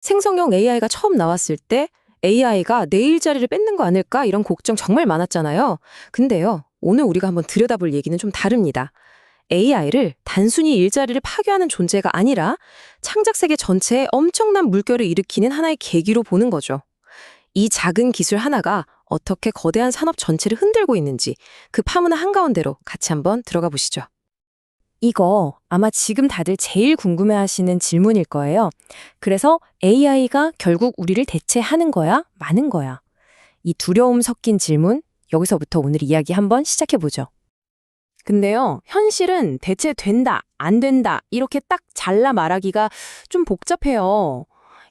생성형 AI가 처음 나왔을 때 AI가 내 일자리를 뺏는 거 아닐까 이런 걱정 정말 많았잖아요. 근데요, 오늘 우리가 한번 들여다볼 얘기는 좀 다릅니다. AI를 단순히 일자리를 파괴하는 존재가 아니라 창작 세계 전체에 엄청난 물결을 일으키는 하나의 계기로 보는 거죠. 이 작은 기술 하나가 어떻게 거대한 산업 전체를 흔들고 있는지 그 파문의 한가운데로 같이 한번 들어가 보시죠. 이거 아마 지금 다들 제일 궁금해하시는 질문일 거예요. 그래서 AI가 결국 우리를 대체하는 거야? 마는 거야? 이 두려움 섞인 질문, 여기서부터 오늘 이야기 한번 시작해보죠. 근데요, 현실은 대체된다, 안 된다, 이렇게 딱 잘라 말하기가 좀 복잡해요.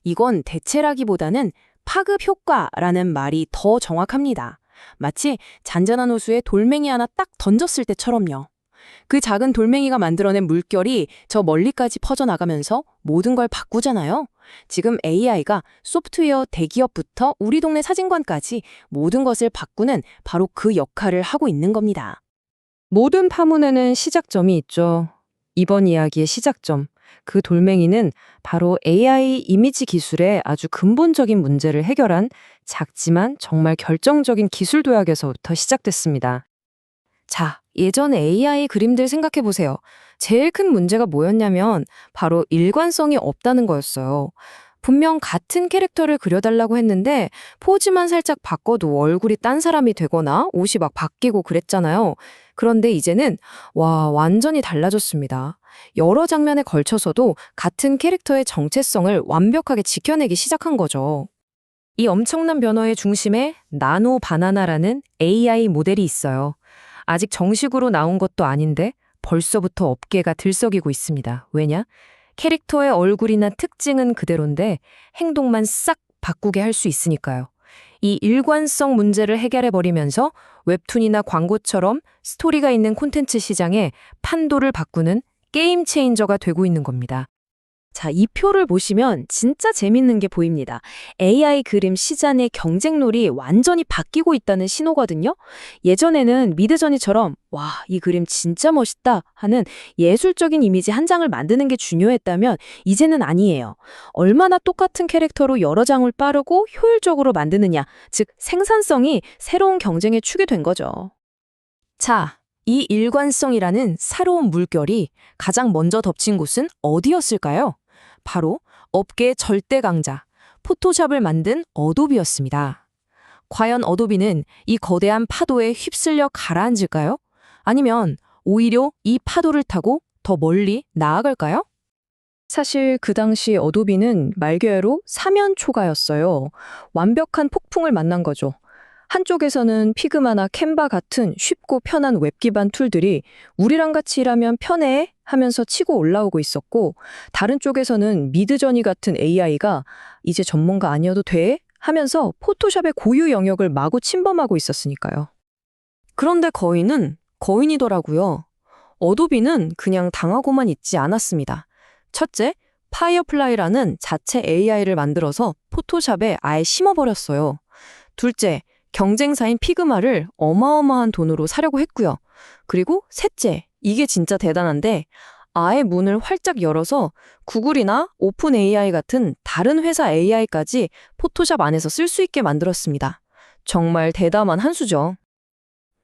이건 대체라기보다는 파급 효과라는 말이 더 정확합니다. 마치 잔잔한 호수에 돌멩이 하나 딱 던졌을 때처럼요. 그 작은 돌멩이가 만들어낸 물결이 저 멀리까지 퍼져나가면서 모든 걸 바꾸잖아요. 지금 AI가 소프트웨어 대기업부터 우리 동네 사진관까지 모든 것을 바꾸는 바로 그 역할을 하고 있는 겁니다. 모든 파문에는 시작점이 있죠. 이번 이야기의 시작점, 그 돌멩이는 바로 AI 이미지 기술의 아주 근본적인 문제를 해결한 작지만 정말 결정적인 기술 도약에서부터 시작됐습니다. 자, 예전 AI 그림들 생각해 보세요. 제일 큰 문제가 뭐였냐면 바로 일관성이 없다는 거였어요. 분명 같은 캐릭터를 그려달라고 했는데 포즈만 살짝 바꿔도 얼굴이 딴 사람이 되거나 옷이 막 바뀌고 그랬잖아요. 그런데 이제는 완전히 달라졌습니다. 여러 장면에 걸쳐서도 같은 캐릭터의 정체성을 완벽하게 지켜내기 시작한 거죠. 이 엄청난 변화의 중심에 나노 바나나라는 AI 모델이 있어요. 아직 정식으로 나온 것도 아닌데 벌써부터 업계가 들썩이고 있습니다. 왜냐? 캐릭터의 얼굴이나 특징은 그대로인데 행동만 싹 바꾸게 할 수 있으니까요. 이 일관성 문제를 해결해버리면서 웹툰이나 광고처럼 스토리가 있는 콘텐츠 시장에 판도를 바꾸는 게임 체인저가 되고 있는 겁니다. 자, 이 표를 보시면 진짜 재밌는 게 보입니다. AI 그림 시장의 경쟁률이 완전히 바뀌고 있다는 신호거든요. 예전에는 미드저니처럼 와, 이 그림 진짜 멋있다 하는 예술적인 이미지 한 장을 만드는 게 중요했다면 이제는 아니에요. 얼마나 똑같은 캐릭터로 여러 장을 빠르고 효율적으로 만드느냐, 즉 생산성이 새로운 경쟁의 축이 된 거죠. 자, 이 일관성이라는 새로운 물결이 가장 먼저 덮친 곳은 어디였을까요? 바로 업계의 절대 강자, 포토샵을 만든 어도비였습니다. 과연 어도비는 이 거대한 파도에 휩쓸려 가라앉을까요? 아니면 오히려 이 파도를 타고 더 멀리 나아갈까요? 사실 그 당시 어도비는 말 그대로 사면초가였어요. 완벽한 폭풍을 만난 거죠. 한쪽에서는 피그마나 캔바 같은 쉽고 편한 웹 기반 툴들이 우리랑 같이 일하면 편해 하면서 치고 올라오고 있었고, 다른 쪽에서는 미드저니 같은 AI가 이제 전문가 아니어도 돼? 하면서 포토샵의 고유 영역을 마구 침범하고 있었으니까요. 그런데 거인은 거인이더라고요. 어도비는 그냥 당하고만 있지 않았습니다. 첫째, 파이어플라이라는 자체 AI를 만들어서 포토샵에 아예 심어버렸어요. 둘째, 경쟁사인 피그마를 어마어마한 돈으로 사려고 했고요. 그리고 셋째, 이게 진짜 대단한데 아예 문을 활짝 열어서 구글이나 오픈 AI 같은 다른 회사 AI까지 포토샵 안에서 쓸 수 있게 만들었습니다. 정말 대담한 한 수죠.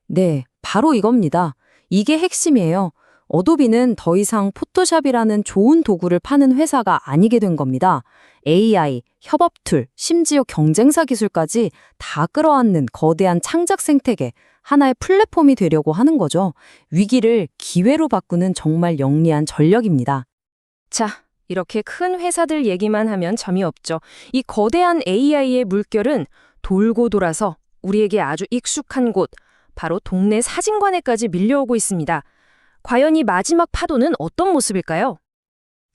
네, 바로 이겁니다. 이게 핵심이에요. 어도비는 더 이상 포토샵이라는 좋은 도구를 파는 회사가 아니게 된 겁니다. AI, 협업 툴, 심지어 경쟁사 기술까지 다 끌어안는 거대한 창작 생태계, 하나의 플랫폼이 되려고 하는 거죠. 위기를 기회로 바꾸는 정말 영리한 전략입니다. 자, 이렇게 큰 회사들 얘기만 하면 점이 없죠. 이 거대한 AI의 물결은 돌고 돌아서 우리에게 아주 익숙한 곳, 바로 동네 사진관에까지 밀려오고 있습니다. 과연 이 마지막 파도는 어떤 모습일까요?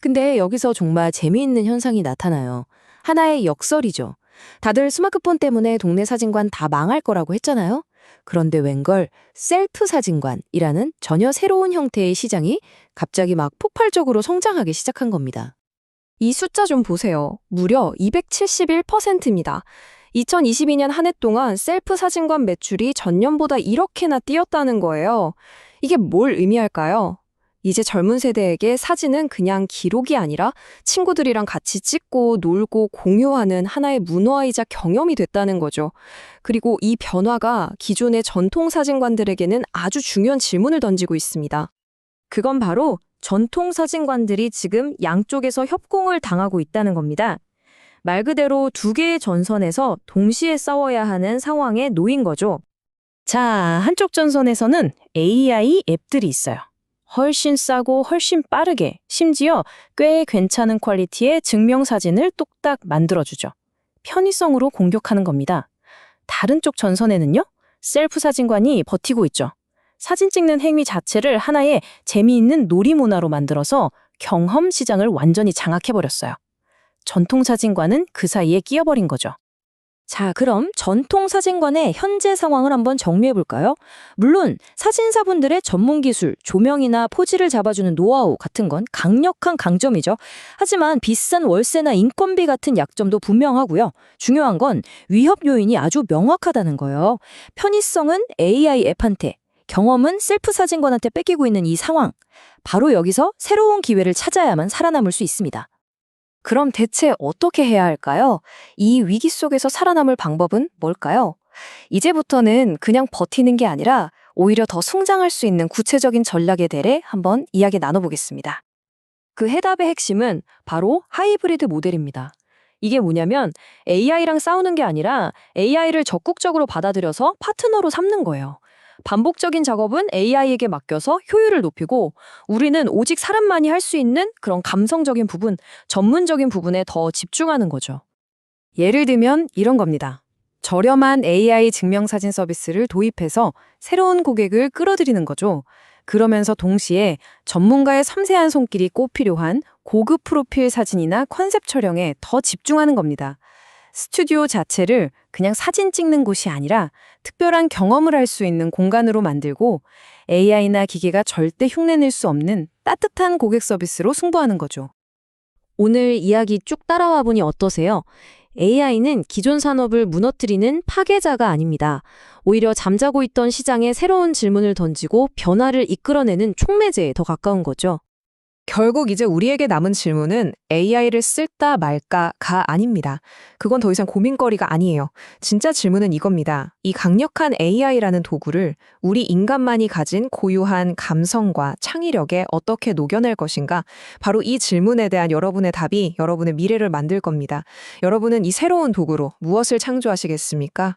근데 여기서 정말 재미있는 현상이 나타나요. 하나의 역설이죠. 다들 스마트폰 때문에 동네 사진관 다 망할 거라고 했잖아요. 그런데 웬걸 셀프 사진관이라는 전혀 새로운 형태의 시장이 갑자기 막 폭발적으로 성장하기 시작한 겁니다. 이 숫자 좀 보세요. 무려 271%입니다. 2022년 한 해 동안 셀프 사진관 매출이 전년보다 이렇게나 뛰었다는 거예요. 이게 뭘 의미할까요? 이제 젊은 세대에게 사진은 그냥 기록이 아니라 친구들이랑 같이 찍고 놀고 공유하는 하나의 문화이자 경험이 됐다는 거죠. 그리고 이 변화가 기존의 전통 사진관들에게는 아주 중요한 질문을 던지고 있습니다. 그건 바로 전통 사진관들이 지금 양쪽에서 협공을 당하고 있다는 겁니다. 말 그대로 두 개의 전선에서 동시에 싸워야 하는 상황에 놓인 거죠. 자, 한쪽 전선에서는 AI 앱들이 있어요. 훨씬 싸고 훨씬 빠르게, 심지어 꽤 괜찮은 퀄리티의 증명사진을 뚝딱 만들어주죠. 편의성으로 공격하는 겁니다. 다른 쪽 전선에는요, 셀프 사진관이 버티고 있죠. 사진 찍는 행위 자체를 하나의 재미있는 놀이문화로 만들어서 경험 시장을 완전히 장악해버렸어요. 전통 사진관은 그 사이에 끼어버린 거죠. 자, 그럼 전통 사진관의 현재 상황을 한번 정리해볼까요? 물론 사진사분들의 전문 기술, 조명이나 포즈를 잡아주는 노하우 같은 건 강력한 강점이죠. 하지만 비싼 월세나 인건비 같은 약점도 분명하고요. 중요한 건 위협 요인이 아주 명확하다는 거예요. 편의성은 AI 앱한테, 경험은 셀프 사진관한테 뺏기고 있는 이 상황. 바로 여기서 새로운 기회를 찾아야만 살아남을 수 있습니다. 그럼 대체 어떻게 해야 할까요? 이 위기 속에서 살아남을 방법은 뭘까요? 이제부터는 그냥 버티는 게 아니라 오히려 더 성장할 수 있는 구체적인 전략에 대해 한번 이야기 나눠보겠습니다. 그 해답의 핵심은 바로 하이브리드 모델입니다. 이게 뭐냐면 AI랑 싸우는 게 아니라 AI를 적극적으로 받아들여서 파트너로 삼는 거예요. 반복적인 작업은 AI에게 맡겨서 효율을 높이고 우리는 오직 사람만이 할 수 있는 그런 감성적인 부분, 전문적인 부분에 더 집중하는 거죠. 예를 들면 이런 겁니다. 저렴한 AI 증명사진 서비스를 도입해서 새로운 고객을 끌어들이는 거죠. 그러면서 동시에 전문가의 섬세한 손길이 꼭 필요한 고급 프로필 사진이나 컨셉 촬영에 더 집중하는 겁니다. 스튜디오 자체를 그냥 사진 찍는 곳이 아니라 특별한 경험을 할 수 있는 공간으로 만들고 AI나 기계가 절대 흉내낼 수 없는 따뜻한 고객 서비스로 승부하는 거죠. 오늘 이야기 쭉 따라와 보니 어떠세요? AI는 기존 산업을 무너뜨리는 파괴자가 아닙니다. 오히려 잠자고 있던 시장에 새로운 질문을 던지고 변화를 이끌어내는 촉매제에 더 가까운 거죠. 결국 이제 우리에게 남은 질문은 AI를 쓸까 말까가 아닙니다. 그건 더 이상 고민거리가 아니에요. 진짜 질문은 이겁니다. 이 강력한 AI라는 도구를 우리 인간만이 가진 고유한 감성과 창의력에 어떻게 녹여낼 것인가? 바로 이 질문에 대한 여러분의 답이 여러분의 미래를 만들 겁니다. 여러분은 이 새로운 도구로 무엇을 창조하시겠습니까?